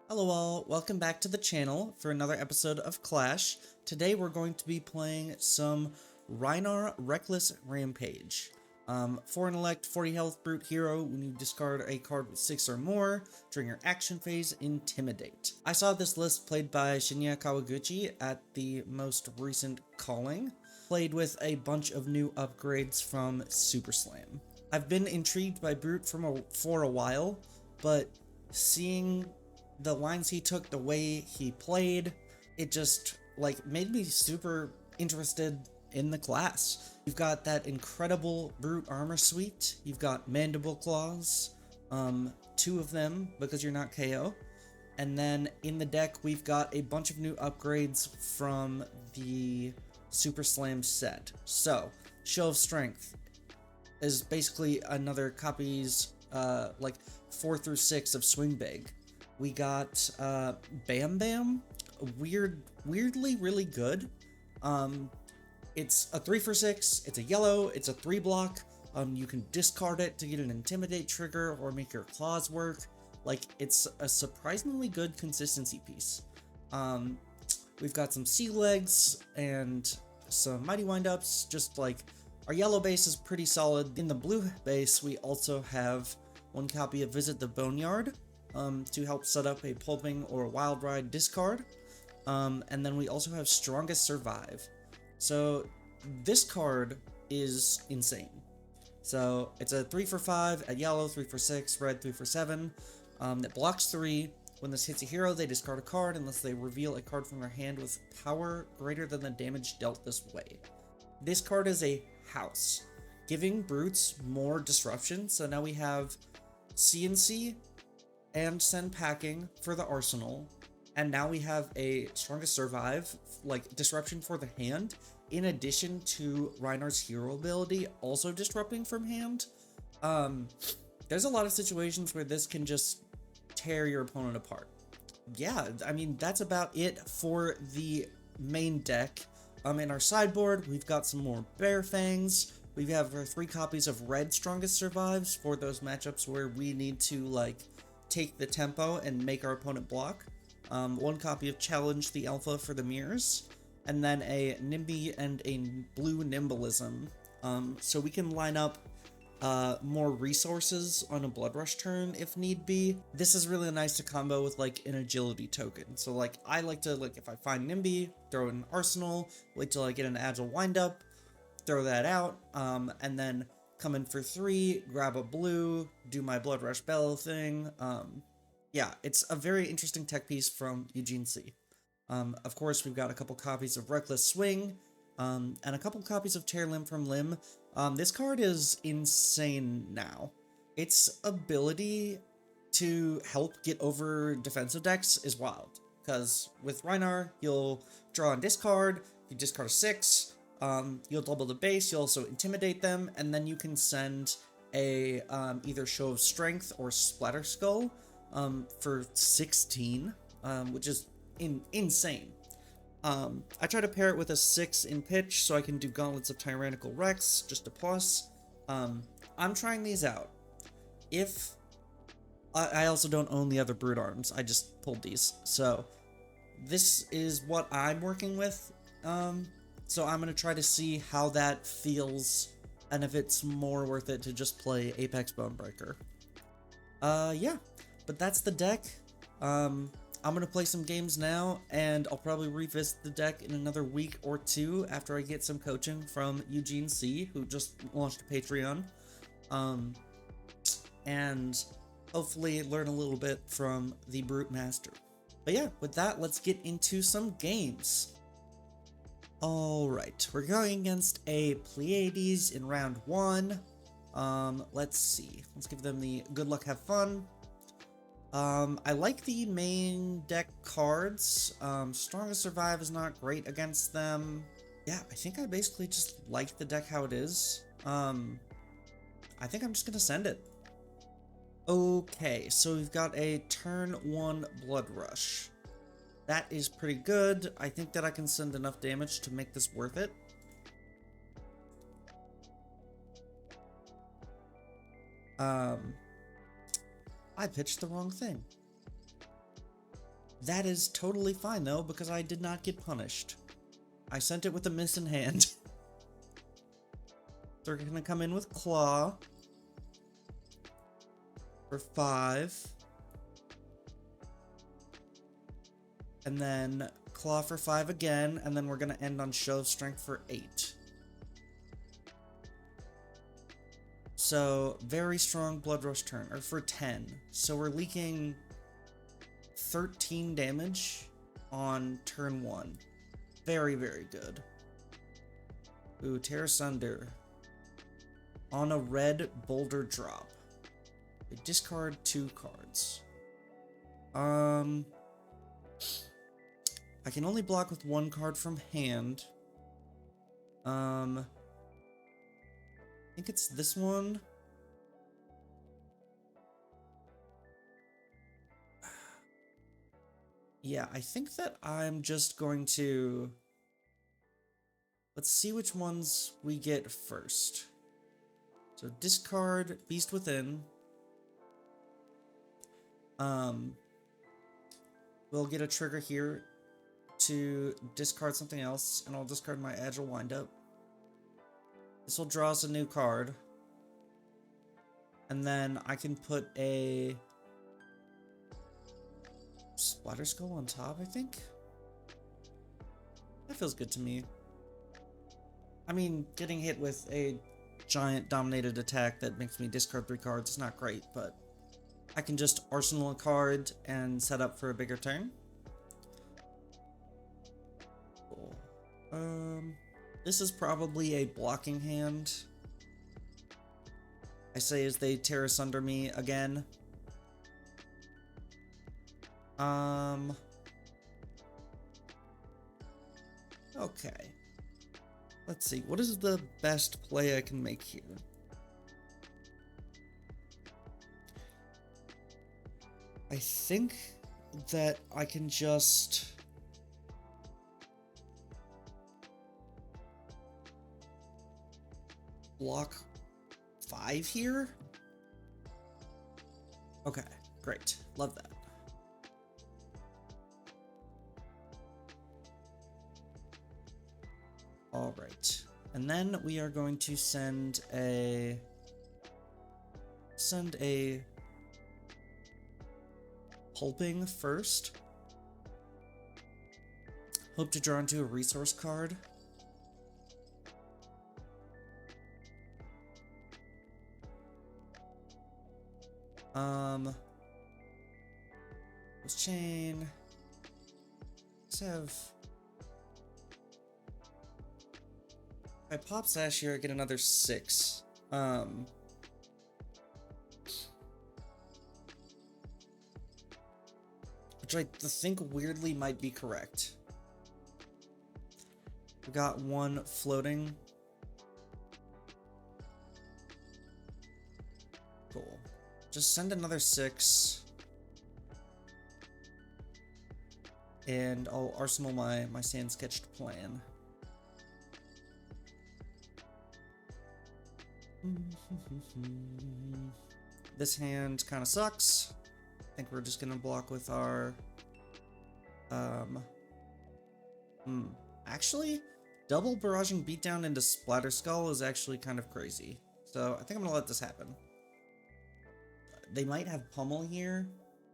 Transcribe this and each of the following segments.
Hello all, welcome back to the channel for another episode of Clash. Today we're going to be playing some Rhinar Reckless Rampage. For an elect 40 health brute hero, when you discard a card with 6 or more, during your action phase, intimidate. I saw this list played by Shinya Kawaguchi at the most recent calling, played with a bunch of new upgrades from Super Slam. I've been intrigued by Brute for a while, but seeing the lines he took, the way he played, it just made me super interested in the class. You've got that incredible brute armor suite. You've got mandible claws, 2 of them because you're not KO. And then in the deck, we've got a bunch of new upgrades from the Super Slam set. So, Show of Strength is basically another copies, 4 through 6 of Swing Big. We got Bam Bam, weirdly really good. It's a 3 for 6, it's a yellow, it's a 3 block. You can discard it to get an intimidate trigger or make your claws work. It's a surprisingly good consistency piece. We've got some sea legs and some mighty wind-ups. Our yellow base is pretty solid. In the blue base, we also have 1 copy of Visit the Boneyard, to help set up a pulping or wild ride discard. And then we also have Strongest Survive. So this card is insane. So it's a 3 for 5 at yellow, 3 for 6, red 3 for 7, that blocks 3. When this hits a hero, they discard a card unless they reveal a card from their hand with power greater than the damage dealt this way. This card is a house, giving brutes more disruption. So now we have CNC and send packing for the arsenal, and now we have a Strongest Survive, disruption for the hand, in addition to Rhinar's hero ability also disrupting from hand. There's a lot of situations where this can just tear your opponent apart. Yeah, I mean, that's about it for the main deck. In our sideboard, we've got some more Bear Fangs. We have our 3 copies of red Strongest Survives for those matchups where we need to, take the tempo and make our opponent block. 1 copy of Challenge the Alpha for the mirrors, and then a Nimby and a blue Nimbalism, so we can line up more resources on a Bloodrush turn if need be. This is really nice to combo with an agility token. So I like to, if I find Nimby, throw in Arsenal, wait till I get an agile windup, throw that out, and then come in for 3, grab a blue, do my Bloodrush Bellows thing. Yeah, it's a very interesting tech piece from Eugene C. Of course, we've got a couple copies of Reckless Swing, and a couple copies of Tear Limb from Limb. This card is insane now. Its ability to help get over defensive decks is wild, because with Rhinar, you'll draw and discard, you discard a 6, you'll double the base, you'll also intimidate them, and then you can send a either Show of Strength or Splatter Skull for 16, which is insane. I try to pair it with a 6 in pitch so I can do Gauntlets of Tyrannical Rex, just a plus. I'm trying these out. If I also don't own the other Brood Arms, I just pulled these, so this is what I'm working with. So I'm going to try to see how that feels, and if it's more worth it to just play Apex Bonebreaker. Yeah, but that's the deck. I'm going to play some games now, and I'll probably revisit the deck in another week or 2 after I get some coaching from Eugene C., who just launched a Patreon. And hopefully learn a little bit from the Brute Master. But yeah, with that, let's get into some games. Alright, we're going against a Plieades in round 1. Let's see. Let's give them the good luck, have fun. I like the main deck cards. Strongest Survive is not great against them. Yeah, I think I basically just like the deck how it is. I think I'm just gonna send it. Okay, so we've got a turn 1 Bloodrush. That is pretty good. I think that I can send enough damage to make this worth it. I pitched the wrong thing. That is totally fine, though, because I did not get punished. I sent it with a miss in hand. They're gonna come in with Claw for 5. And then Claw for 5 again, and then we're gonna end on Show of Strength for 8. So, very strong Bloodrush turn, or for 10. So we're leaking 13 damage on turn 1. Very, very good. Ooh, Tear Asunder. On a red boulder drop. We discard 2 cards. I can only block with 1 card from hand. I think it's this one. Yeah, I think that I'm just going to... Let's see which ones we get first. So discard Beast Within. We'll get a trigger here to discard something else, and I'll discard my Agile Windup. This will draw us a new card. And then I can put a Splatter Skull on top, I think? That feels good to me. I mean, getting hit with a giant dominated attack that makes me discard 3 cards is not great, but I can just arsenal a card and set up for a bigger turn. Cool. This is probably a blocking hand. I say as they tear asunder me again. Okay. Let's see, what is the best play I can make here? I think that I can just... block 5 here? Okay, great. Love that. Alright. And then we are going to send a pulping first. Hope to draw into a resource card. Let's chain. Let's have... If I pop Sash here, I get another 6. Which I think weirdly might be correct. We got 1 floating. Cool. Just send another 6. And I'll arsenal my sand sketched plan. This hand kind of sucks. I think we're just gonna block with our actually, double barraging beatdown into Splatter Skull is actually kind of crazy. So I think I'm gonna let this happen. They might have Pummel here.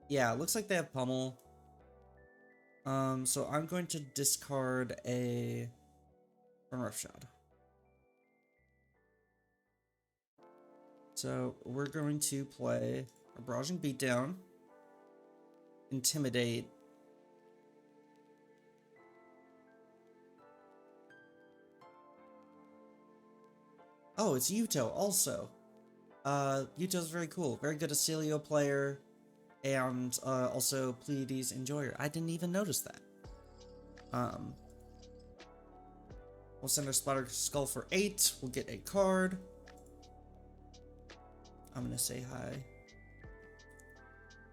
Yeah, it looks like they have Pummel. So I'm going to discard a Roughshod. So we're going to play a Barraging Beatdown, Intimidate, oh, it's Yuto also. Yuto's very cool, very good Oscillio player, and also Plieades enjoyer. I didn't even notice that. We'll send our Splatter Skull for 8. We'll get a card. I'm gonna say hi.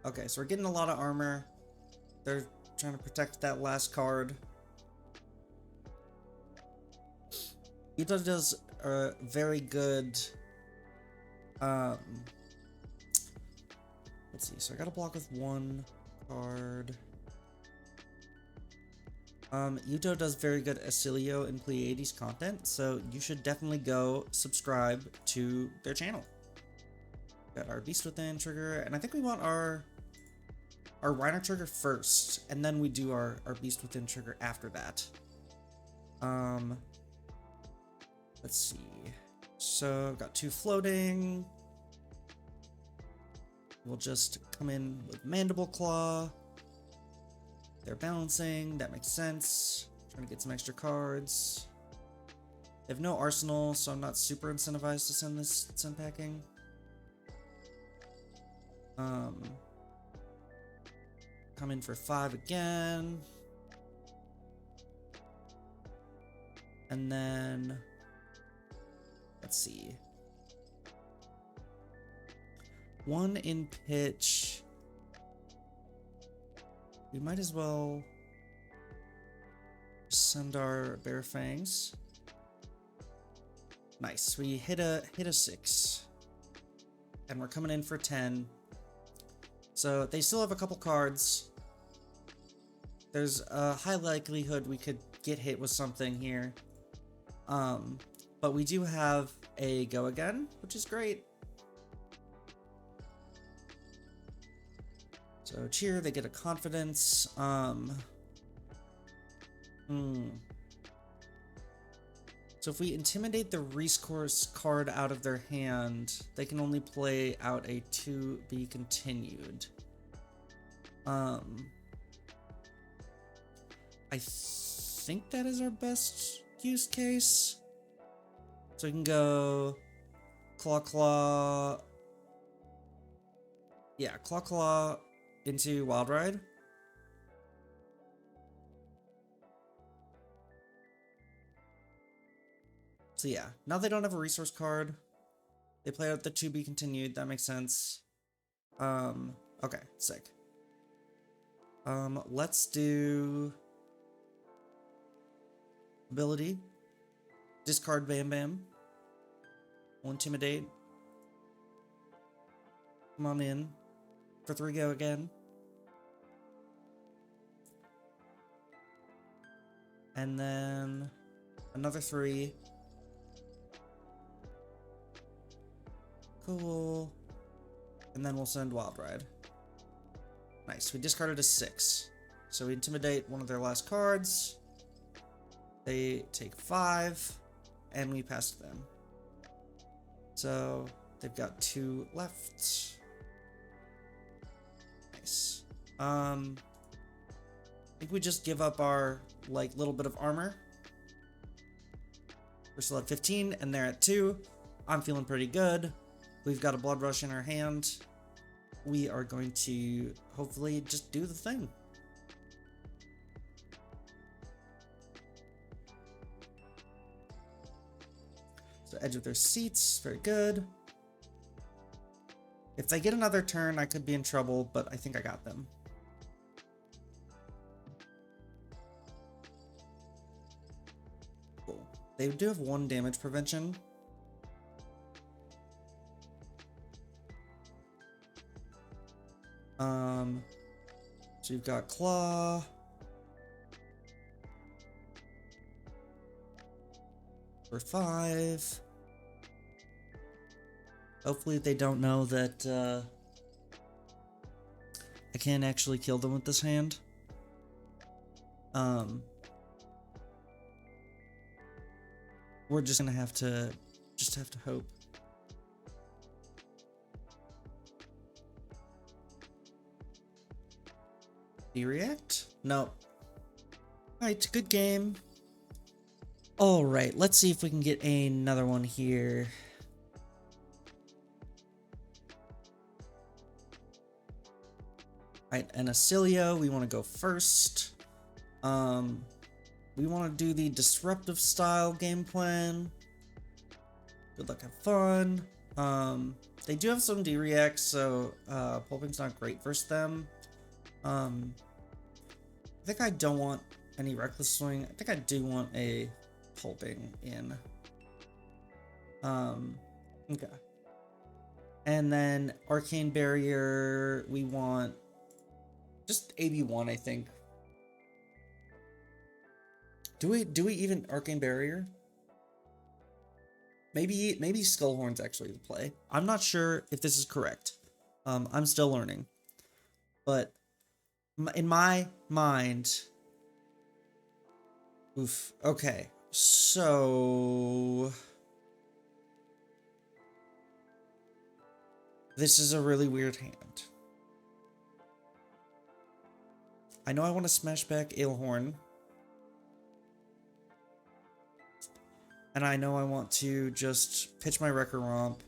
Okay, so we're getting a lot of armor. They're trying to protect that last card. Yuto does a very good... let's see, so I gotta block with 1 card. Yuto does very good Oscillio and Plieades content, so you should definitely go subscribe to their channel. Got our Beast Within trigger, and I think we want our Rhinar trigger first, and then we do our Beast Within trigger after that. Let's see. So I've got 2 floating. We'll just come in with Mandible Claw. They're balancing, that makes sense. Trying to get some extra cards. They have no arsenal, so I'm not super incentivized to send packing. Come in for 5 again. And then, let's see. 1 in pitch. We might as well send our Bear Fangs. Nice. We hit a 6. And we're coming in for 10. So they still have a couple cards. There's a high likelihood we could get hit with something here. But we do have a go again, which is great. So cheer, they get a confidence. So if we intimidate the resource card out of their hand, they can only play out a to be continued. I think that is our best use case. So we can go Claw. Yeah, Claw into Wild Ride. So yeah, now they don't have a resource card. They play out the to be continued. That makes sense. Okay, sick. Let's do ability. Discard Bam Bam. We'll intimidate. Come on in. For 3 go again. And then another 3. Cool. And then we'll send Wild Ride. Nice. We discarded a 6. So we intimidate one of their last cards. They take 5. And we pass to them. So they've got 2 left. Nice. I think we just give up our little bit of armor. We're still at 15 and they're at 2. I'm feeling pretty good. We've got a Bloodrush in our hand. We are going to hopefully just do the thing. So edge of their seats, very good. If they get another turn, I could be in trouble, but I think I got them. Cool. They do have 1 damage prevention. So you've got Claw. For 5. Hopefully they don't know that I can't actually kill them with this hand. We're just gonna have to hope. Do you react? No. Alright, good game. Alright, let's see if we can get another one here. Alright, and Oscillio, we want to go first. We want to do the disruptive style game plan. Good luck, have fun. They do have some D-reacts, so pulping's not great versus them. I think I don't want any reckless swing. I think I do want a pulping in. Okay. And then arcane barrier, we want just AB1, I think. Do we even Arcane Barrier? Maybe Skullhorn's actually the play. I'm not sure if this is correct. I'm still learning. But in my mind, oof. Okay, so this is a really weird hand. I know I want to smash back Ailhorn. And I know I want to just pitch my Wrecker Romp.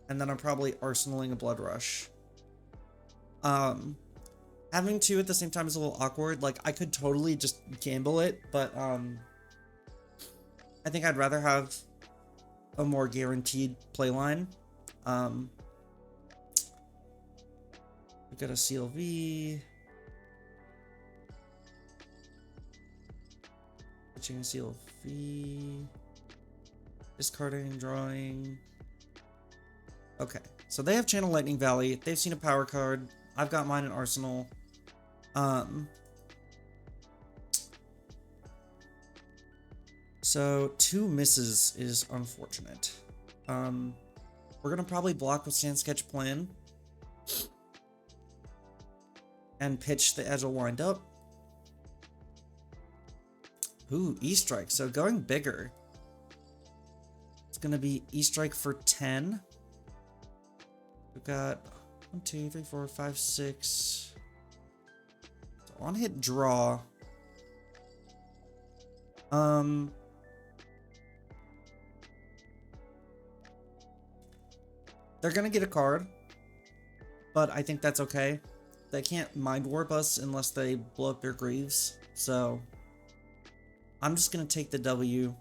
And then I'm probably arsenaling a Bloodrush. Having two at the same time is a little awkward. Like, I could totally just gamble it, but I think I'd rather have a more guaranteed playline. We got a CLV. Pitching a CLV. Discarding, drawing. Okay, so they have Channel Lightning Valley. They've seen a power card. I've got mine in Arsenal. So 2 misses is unfortunate. We're gonna probably block with Sand Sketch Plan and pitch the Agile Wind Up. Ooh, E-Strike. So going bigger. It's gonna be E-Strike for 10. We've got 1, 2, 3, 4, 5, 6. So on hit draw. They're gonna get a card, but I think that's okay. They can't Mind Warp us unless they blow up their Greaves, so I'm just gonna take the W.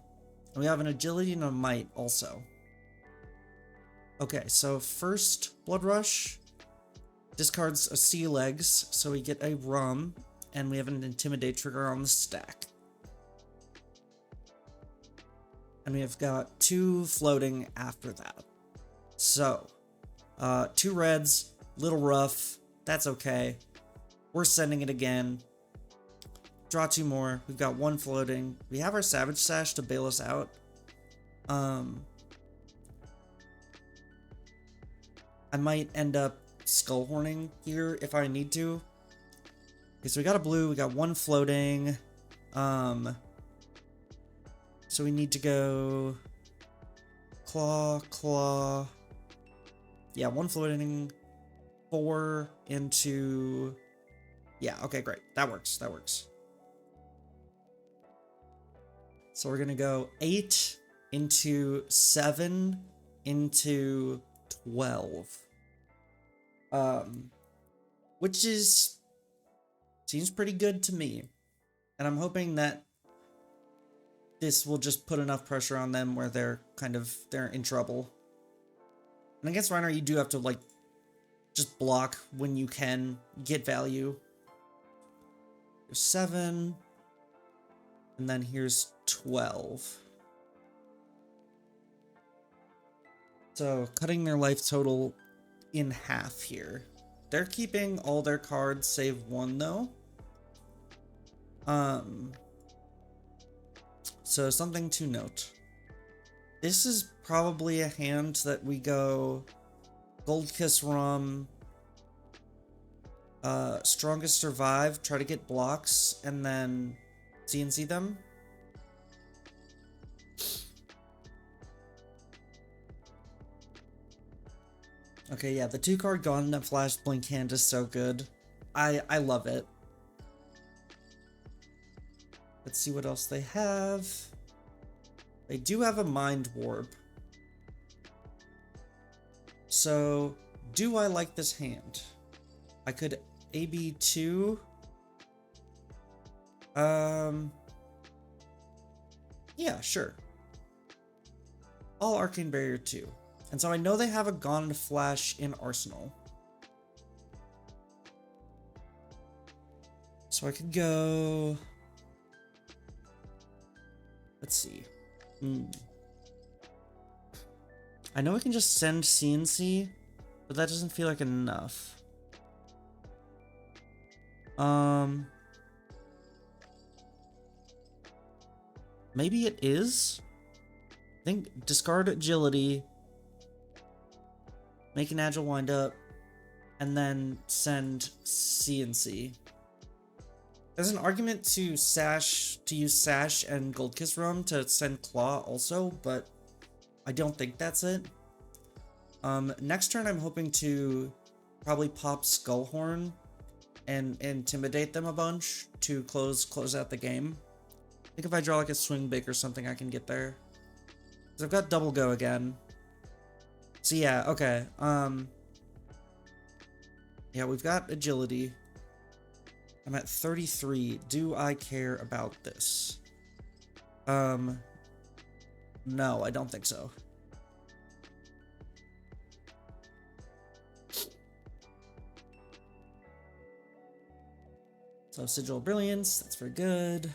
And we have an Agility and a Might also. Okay, so first Bloodrush discards a Sea Legs, so we get a Rum, and we have an Intimidate trigger on the stack. And we have got 2 floating after that. So, 2 reds, little rough, that's okay. We're sending it again. Draw 2 more, we've got 1 floating. We have our Savage Sash to bail us out. I might end up Skullhorning here if I need to. Okay, so we got a blue, we got 1 floating. So we need to go Claw. Yeah, 1 floating, 4 into... Yeah, okay, great. That works. So we're gonna go 8 into 7 into 12. Which seems pretty good to me. And I'm hoping that this will just put enough pressure on them where they're in trouble. And against Rhinar, you do have to, like, just block when you can get value. Here's 7. And then here's 12. So, cutting their life total in half here. They're keeping all their cards save 1, though. So, something to note. This is probably a hand that we go Gold Kiss Rum, Strongest Survive, try to get blocks, and then CNC them. Okay, yeah, the 2-card Gauntlet Flash Blink hand is so good. I love it. Let's see what else they have. They do have a Mind Warp. So, do I like this hand? I could AB2. Yeah, sure. All Arcane Barrier 2. And so I know they have a Gauntlet Flash in Arsenal. So I could go... Let's see. I know we can just send CNC, but that doesn't feel like enough. Maybe it is? I think discard agility, make an agile wind up, and then send CNC. There's an argument to use Sash and Gold Kiss Rum to send Claw also, but I don't think that's it. Next turn I'm hoping to probably pop Skullhorn and intimidate them a bunch to close out the game. I think if I draw like a swing big or something, I can get there. Because I've got double go again. So yeah, okay. Yeah, we've got agility. I'm at 33. Do I care about this? No, I don't think so. So Sigil of Brilliance, that's very good.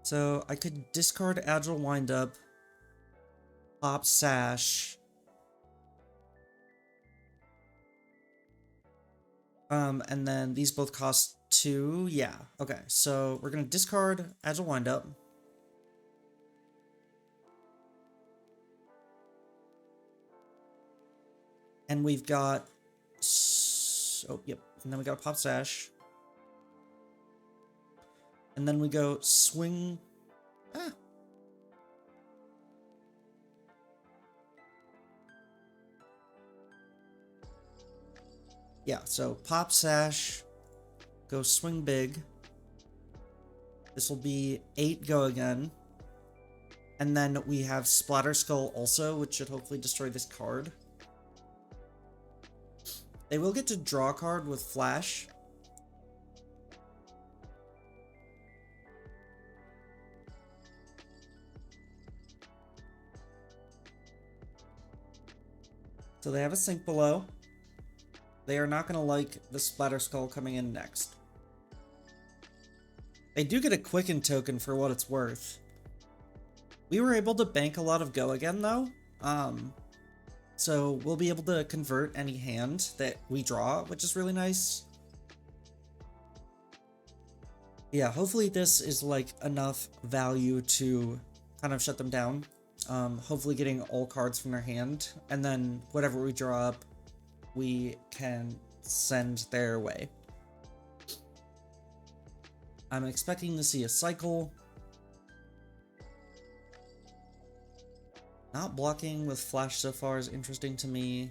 So I could discard Agile Windup, pop Sash, and then these both cost 2. Yeah, okay. So we're gonna discard Agile Windup. And we've got... Oh, yep. And then we got a pop Sash. And then we go swing... Ah. Yeah, so pop Sash, go swing big. This will be 8 go again. And then we have Splatter Skull also, which should hopefully destroy this card. They will get to draw a card with Flash. So they have a sink below. They are not going to like the Splatter Skull coming in next. They do get a Quicken token for what it's worth. We were able to bank a lot of go again, though. So we'll be able to convert any hand that we draw, which is really nice. Yeah, hopefully this is like enough value to kind of shut them down. Hopefully getting all cards from their hand, and then whatever we draw up, we can send their way. I'm expecting to see a cycle. Not blocking with Flash so far is interesting to me.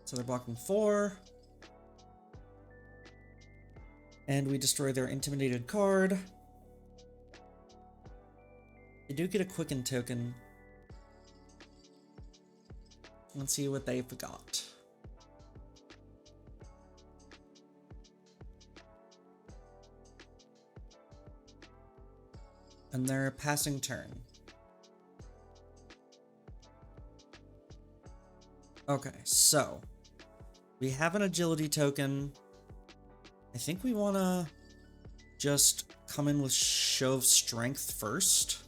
So they're blocking 4. And we destroy their intimidated card. They do get a Quicken token. Let's see what they've got. And they're passing turn. Okay, so we have an agility token. I think we want to just come in with Show of Strength first.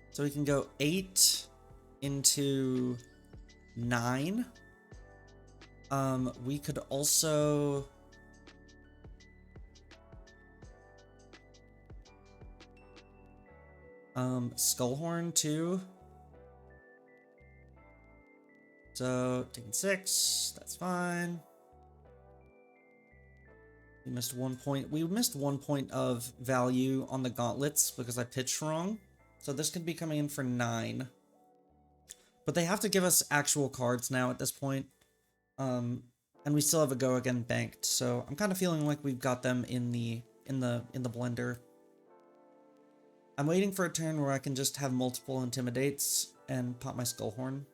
So we can go 8 into 9. We could also... Skullhorn too. So taking 6, that's fine. We missed 1 point. We missed 1 point of value on the gauntlets because I pitched wrong. So this could be coming in for 9. But they have to give us actual cards now at this point. And we still have a go again banked. So I'm kind of feeling like we've got them in the blender. I'm waiting for a turn where I can just have multiple intimidates and pop my Skullhorn.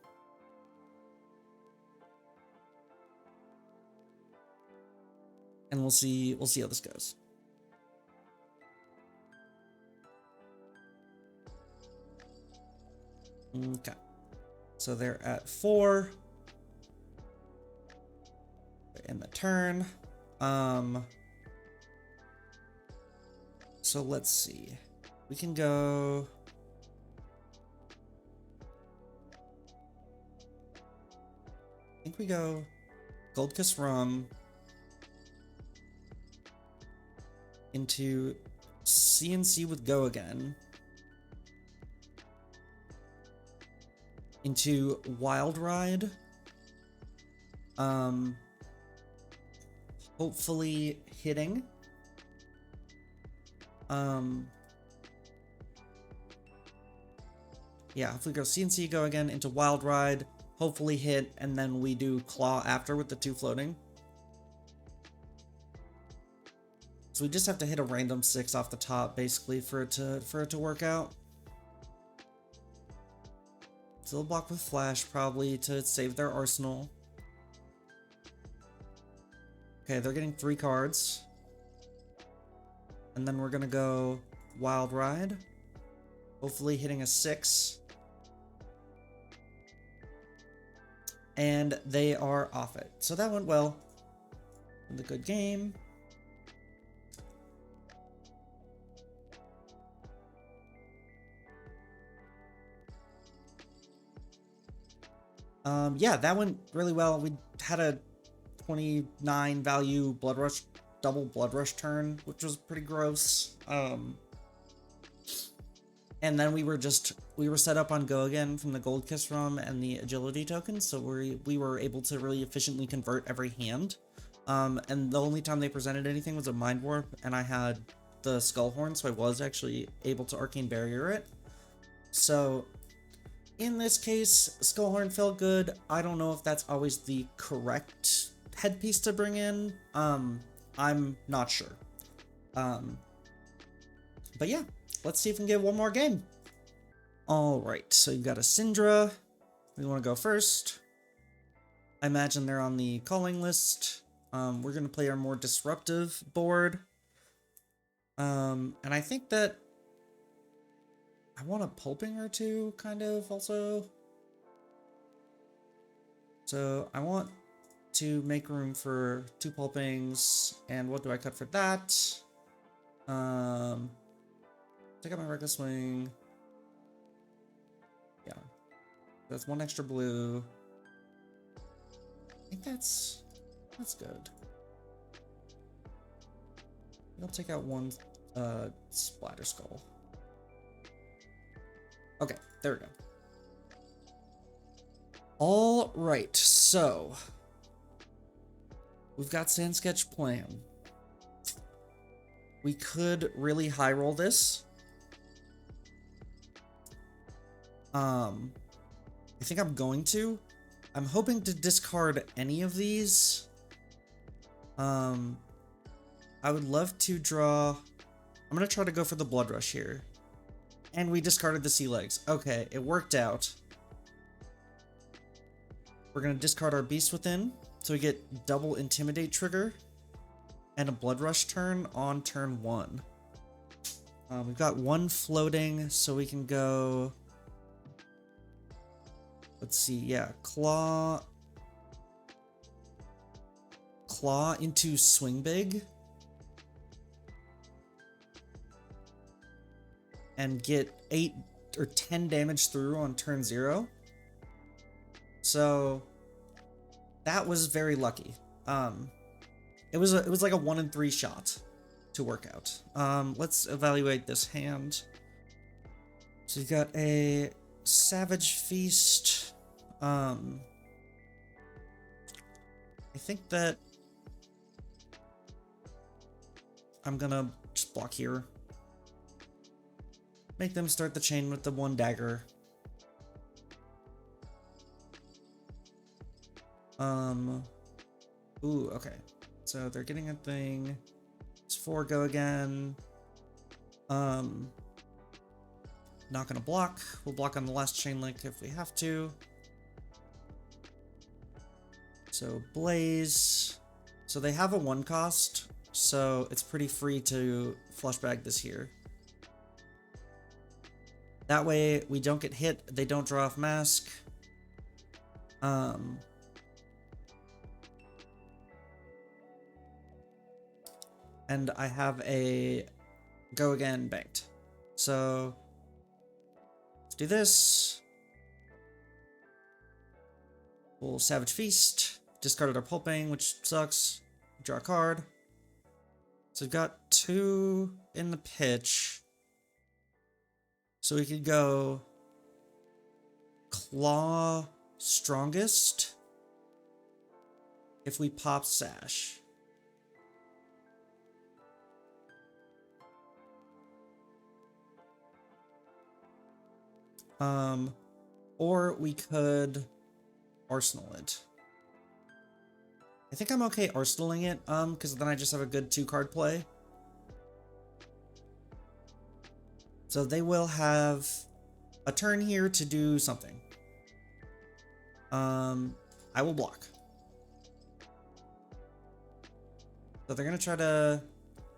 And we'll see how this goes. Okay. So they're at 4. They're in the turn. So let's see. We can go... think we go Gold Kiss Rum into CNC with Go again. Into Wild Ride. Hopefully hitting. Yeah, if we go CNC Go again into Wild Ride, hopefully hit, and then we do Claw after with the 2 floating. So we just have to hit a random 6 off the top, basically, for it to work out. So they'll block with Flash, probably, to save their arsenal. Okay, they're getting 3 cards. And then we're gonna go Wild Ride. Hopefully hitting a 6. And they are off it. So that went well. And a good game. Yeah, that went really well. We had a 29 value Bloodrush, double Bloodrush turn, which was pretty gross. And then we were set up on Go again from the Gold Kiss Rum and the Agility token, so we were able to really efficiently convert every hand. And the only time they presented anything was a Mind Warp, and I had the Skull Horn, so I was actually able to Arcane Barrier it. So in this case, Skullhorn felt good. I don't know if that's always the correct headpiece to bring in. I'm not sure. But yeah, let's see if we can get one more game. Alright, so you've got a Cindra. We want to go first. I imagine they're on the calling list. We're going to play our more disruptive board. And I think that I want a pulping or 2, kind of, also. So I want to make room for 2 pulpings, and what do I cut for that? Take out my Reckless Swing. Yeah. That's 1 extra blue. I think that's good. I'll take out 1 Splatter Skull. Okay, there we go. All right, so we've got Sand Sketch Plan. We could really high roll this. I think I'm going to. I'm hoping to discard any of these. I would love to draw. I'm gonna try to go for the Bloodrush here. And we discarded the Sea Legs. Okay, it worked out. We're going to discard our Beast Within, so we get double Intimidate trigger, and a Bloodrush turn on turn 1. We've got 1 floating, so we can go... Let's see, yeah, Claw into Swing Big. And get 8 or 10 damage through on turn 0. So that was very lucky. It was like a 1 in 3 shot to work out. Let's evaluate this hand. So you got a Savage Feast. I think that I'm gonna just block here. Make them start the chain with the 1 dagger. Ooh, okay. So they're getting a thing. It's 4 Go again. Not gonna block. We'll block on the last chain link if we have to. So Blaze. So they have a 1 cost, so it's pretty free to flush bag this here. That way, we don't get hit, they don't draw off Mask. And I have a Go Again banked. So, let's do this. We'll Savage Feast. Discarded our Pulping, which sucks. Draw a card. So we've got 2 in the pitch. So we could go Claw Strongest if we pop Sash. Or we could Arsenal it. I think I'm okay arsenaling it, because then I just have a good 2-card play. So they will have a turn here to do something. I will block. So they're gonna try to...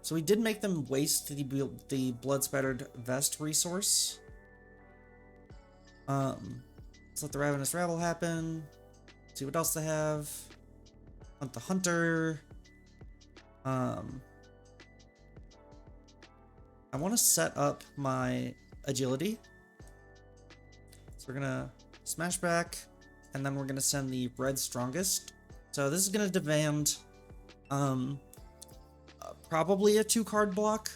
So we did make them waste the Blood-Spattered Vest resource. Let's let the Ravenous Rabble happen. See what else they have. Hunt the Hunter. I want to set up my agility. So we're gonna smash back, and then we're gonna send the Red Strongest. So this is gonna demand probably a 2-card block.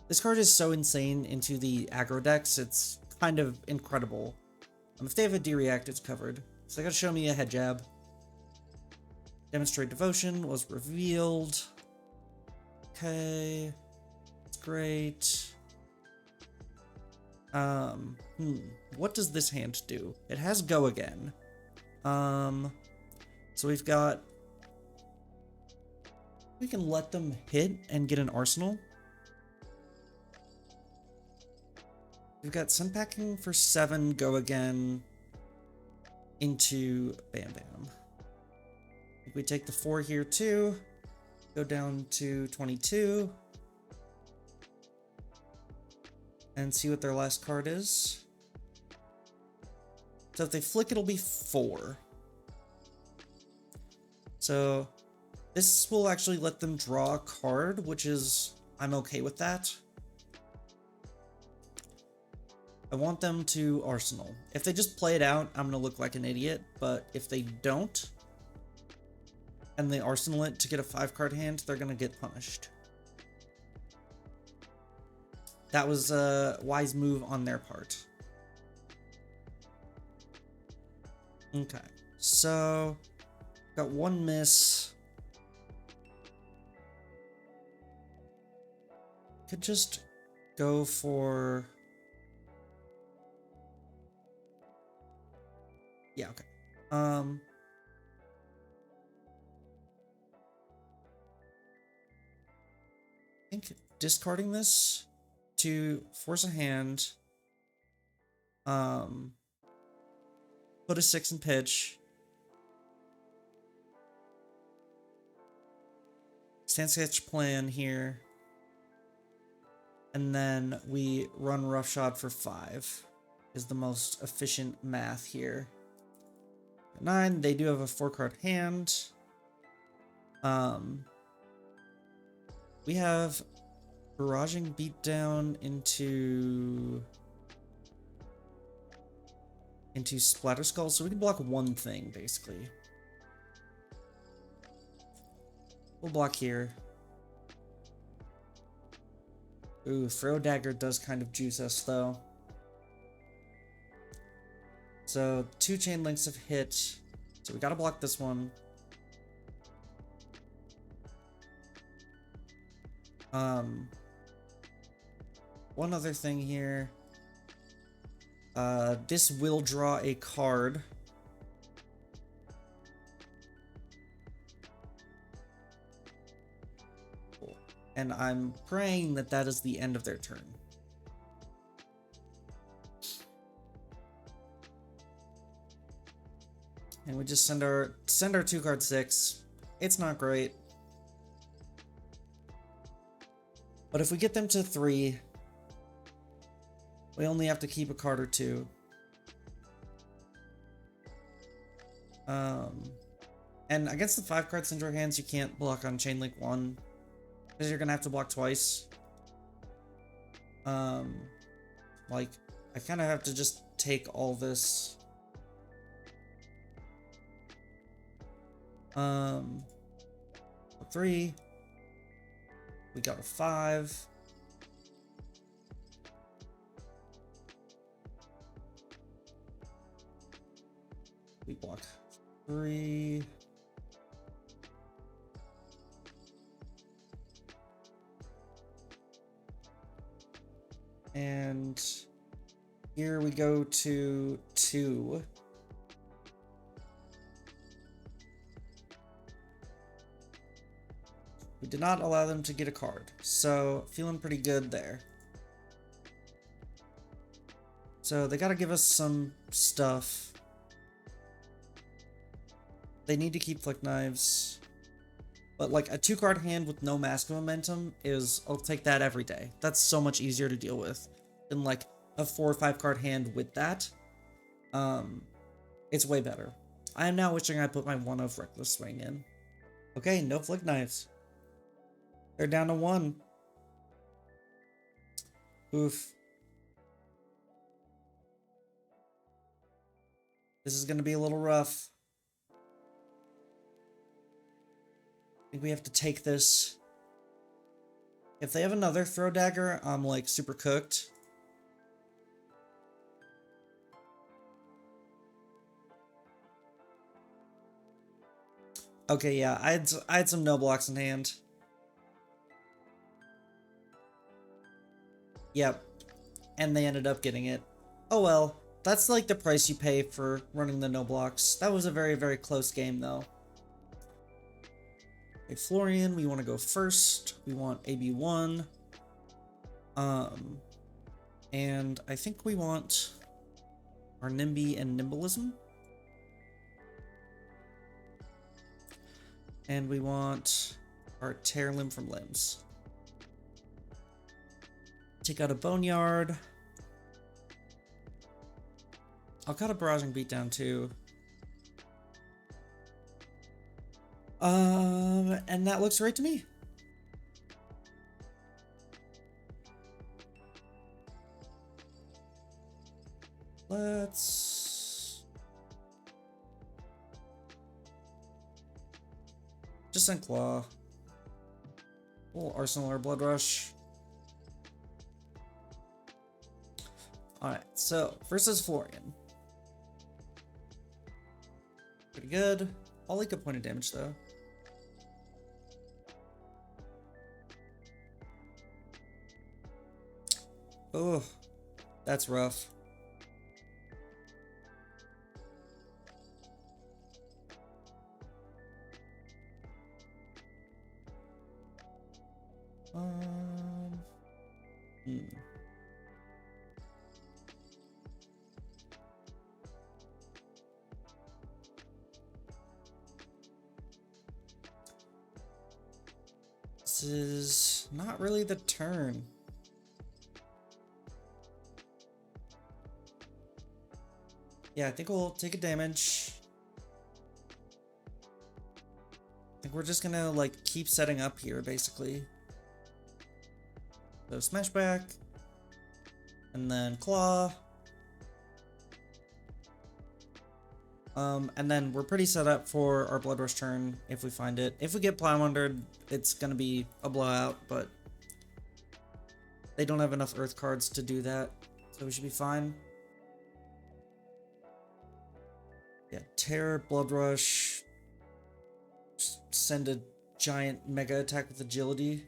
This card is so insane into the aggro decks, it's kind of incredible. If they have a D-React, it's covered. So they gotta show me a head jab. Demonstrate Devotion was revealed. Okay. That's great. What does this hand do? It has Go Again. So we've got... We can let them hit and get an Arsenal. We've got Sunpacking for 7, Go Again, into Bam Bam. I think we take the 4 here too, go down to 22, and see what their last card is. So if they flick, it'll be 4. So this will actually let them draw a card, which is, I'm okay with that. I want them to Arsenal. If they just play it out, I'm gonna look like an idiot, but if they don't, and they Arsenal it to get a 5-card hand, they're gonna get punished. That was a wise move on their part. Okay, so got 1 miss. Could just go for... Yeah, okay. I think discarding this to force a hand, put a 6 in pitch, stand sketch plan here, and then we run roughshod for 5 is the most efficient math here. 9, they do have a 4-card hand. We have barraging beatdown into Splatter Skull, so we can block 1 thing basically. We'll block here. Ooh, Throw Dagger does kind of juice us though. So 2 chain links have hit, so we gotta block this one. One other thing here. This will draw a card. And I'm praying that that is the end of their turn. And we just send our 2-card 6. It's not great. But if we get them to 3, we only have to keep a card or 2. And against the 5-card Cindra hands, you can't block on Chain Link 1. Because you're gonna have to block twice. Like, I kind of have to just take all this A 3. We got a 5. We block 3. And here we go to 2. We did not allow them to get a card, so feeling pretty good there. So they gotta give us some stuff. They need to keep Flick Knives. But like a 2-card hand with no mask momentum I'll take that every day. That's so much easier to deal with than like a 4 or 5-card hand with that. It's way better. I am now wishing I put my 1 of Reckless Swing in. Okay, no Flick Knives. They're down to 1. Oof. This is gonna be a little rough. I think we have to take this. If they have another throw dagger, I'm like super cooked. Okay, yeah, I had some no blocks in hand. Yep, and they ended up getting it. Oh well, that's like the price you pay for running the no blocks. That was a very, very close game though. Okay, Florian, we want to go first. We want AB1. And I think we want our Nimby and Nimblism. And we want our Tear Limb from Limbs. Take out a Boneyard. I'll cut a Barraging Beatdown too. And that looks right to me. Let's just send Claw. We'll Arsenal or Bloodrush. Alright, so first is Florian. Pretty good. I'll leak a point of damage though. Oh, that's rough. This is not really the turn. Yeah, I think we'll take a damage. I think we're just gonna like keep setting up here basically. So smash back, and then claw. And then we're pretty set up for our Bloodrush turn if we find it. If we get Plowundered, it's gonna be a blowout, but they don't have enough Earth cards to do that, so we should be fine. Yeah, Terror, Bloodrush. Just send a giant mega attack with agility.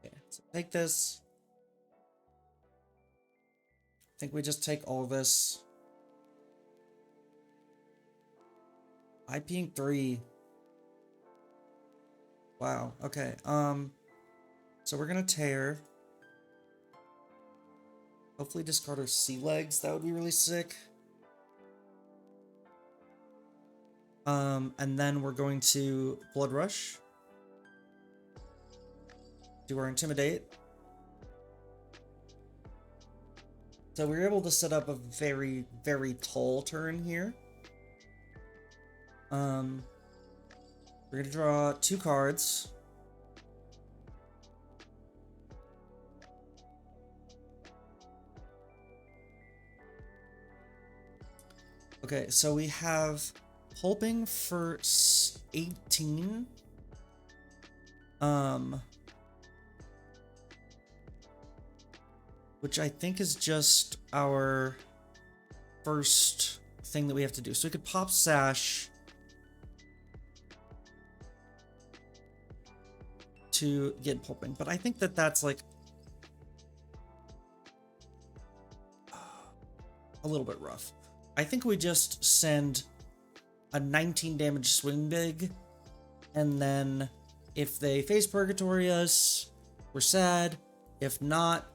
Okay, so take this. I think we just take all this. IPing 3. Wow, okay. So we're gonna tear. Hopefully discard our sea legs, that would be really sick. And then we're going to Bloodrush. Do our intimidate. So we were able to set up a very, very tall turn here. We're gonna draw 2 cards. Okay, so we have pulping for 18. Which I think is just our first thing that we have to do. So we could pop Sash to get pulping, but I think that that's like a little bit rough. I think we just send a 19 damage swing big, and then if they face Purgatory us, we're sad. If not,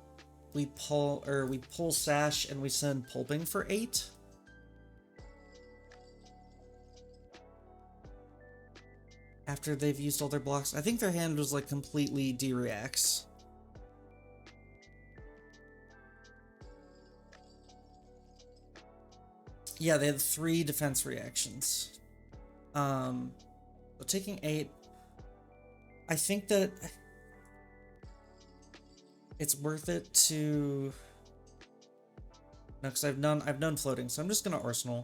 we pull Sash and we send pulping for 8. After they've used all their blocks. I think their hand was like completely D-reacts. Yeah, they had 3 defense reactions. So taking 8. I think that it's worth it to... No, because I've done floating, so I'm just gonna Arsenal.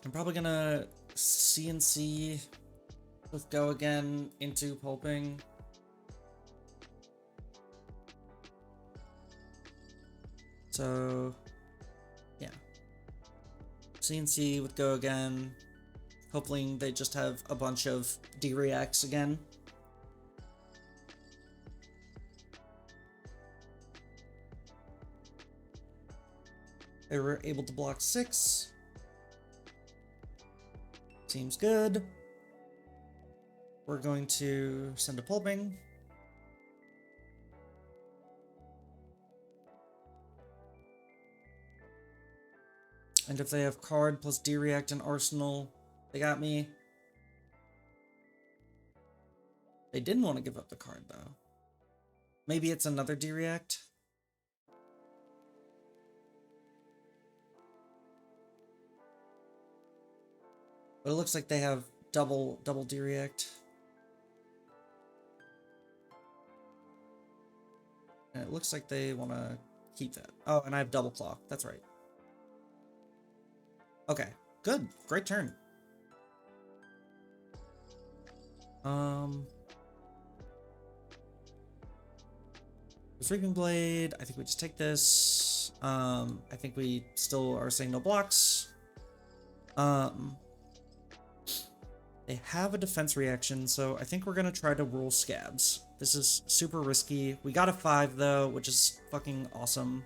I'm probably gonna CNC with Go again into pulping. So, yeah. CNC with Go again. Hopefully they just have a bunch of D-reacts again. They were able to block 6. Seems good. We're going to send a pulping. And if they have card plus D-react and Arsenal, they got me. They didn't want to give up the card, though. Maybe it's another D-react. But it looks like they have double D-react. And it looks like they want to keep that. Oh, and I have double claw. That's right. Okay, good. Great turn. The Sweeping Blade, I think we just take this. I think we still are saying no blocks. They have a defense reaction, so I think we're gonna try to roll Scabs. This is super risky. We got a 5 though, which is fucking awesome.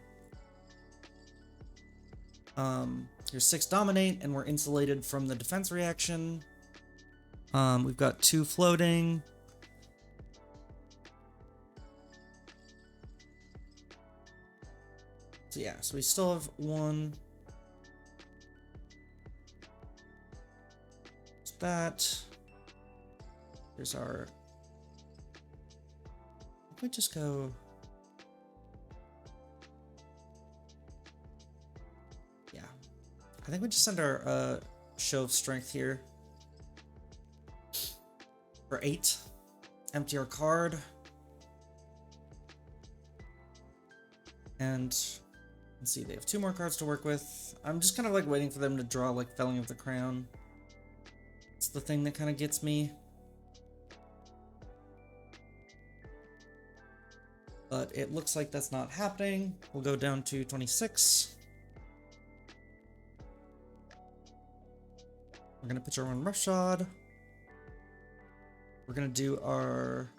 Here's 6 Dominate, and we're insulated from the defense reaction. We've got 2 floating. So yeah, so we still have 1. There's that. Here's our... If we just go... Yeah. I think we just send our Show of Strength here. For 8. Empty our card. And let's see, they have 2 more cards to work with. I'm just kind of like waiting for them to draw like Felling of the Crown. It's the thing that kind of gets me. But it looks like that's not happening. We'll go down to 26. We're gonna pitch our 1 Roughshod. We're gonna do our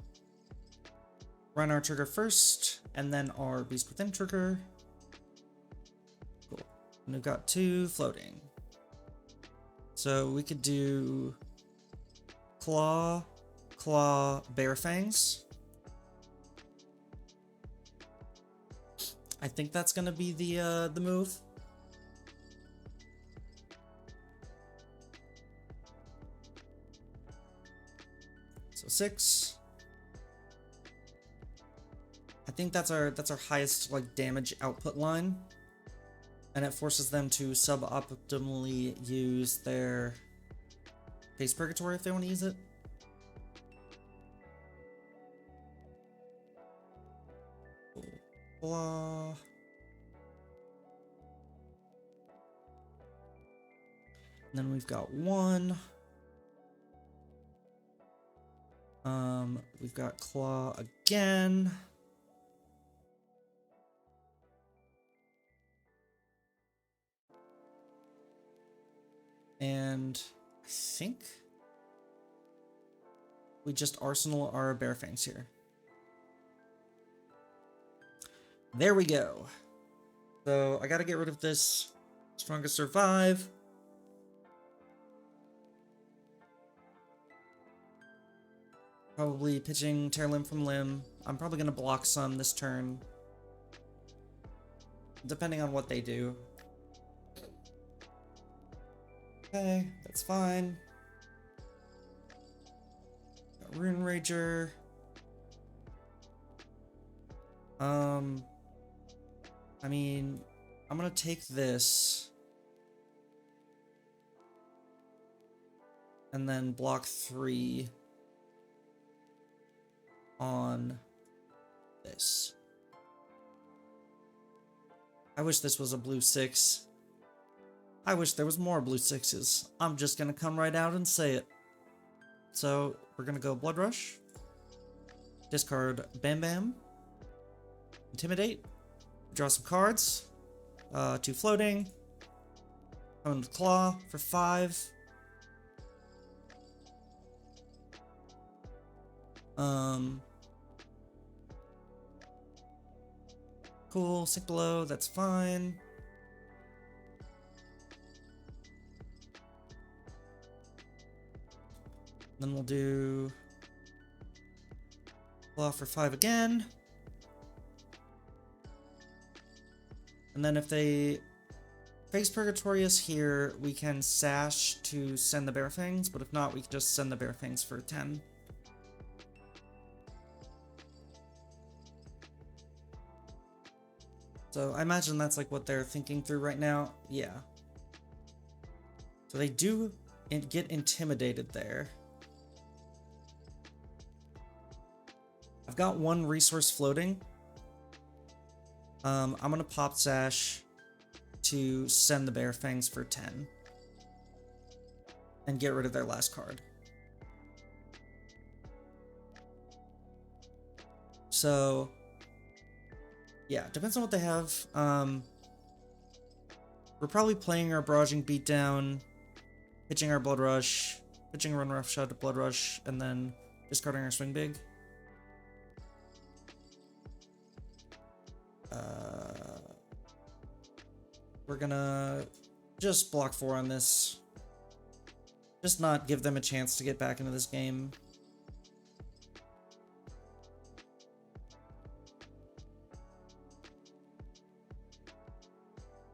Rhinar trigger first, and then our Beast Within trigger. Cool. And we've got 2 floating. So we could do Claw, Bear Fangs. I think that's gonna be the move. So 6. I think that's our highest like damage output line. And it forces them to suboptimally use their Face Purgatory if they want to use it. Cool. Blah. And then we've got 1. We've got claw again. And I think we just arsenal our bear fangs here. There we go. So I gotta get rid of this strongest survive. Probably pitching tear limb from limb. I'm probably gonna block some this turn, depending on what they do. Okay, that's fine. Got Rune Rager. I mean, I'm gonna take this and then block 3 on this. I wish this was a blue 6. I wish there was more blue 6s. I'm just gonna come right out and say it. So we're gonna go Bloodrush, discard Bam Bam, Intimidate, draw some cards, 2 floating, own Claw for 5. Cool, sink below, that's fine. Then we'll do Claw for 5 again. And then if they face Purgatorius here, we can sash to send the Bear Fangs, but if not, we can just send the Bear Fangs for 10. So I imagine that's like what they're thinking through right now. Yeah. So they do get intimidated there. I've got 1 resource floating. I'm gonna pop sash to send the Bear Fangs for 10 and get rid of their last card. So yeah, depends on what they have. We're probably playing our Barraging Beatdown, pitching our Bloodrush, pitching Run Rough Shot to Bloodrush, and then discarding our Swing Big. We're gonna just block 4 on this. Just not give them a chance to get back into this game.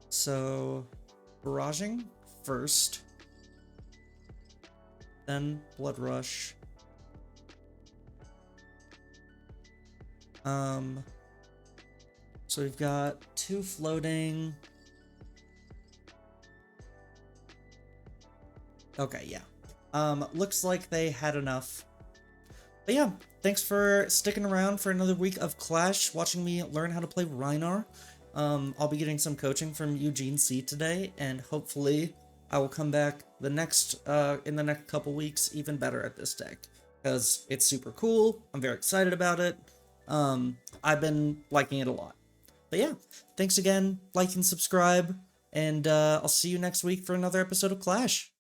So, barraging first, then Bloodrush. So we've got 2 floating. Okay, yeah. Looks like they had enough. But yeah, thanks for sticking around for another week of Clash, watching me learn how to play Rhinar. I'll be getting some coaching from Eugene C today, and hopefully I will come back in the next couple weeks even better at this deck, because it's super cool. I'm very excited about it. I've been liking it a lot. But yeah, thanks again, like and subscribe, and I'll see you next week for another episode of Clash.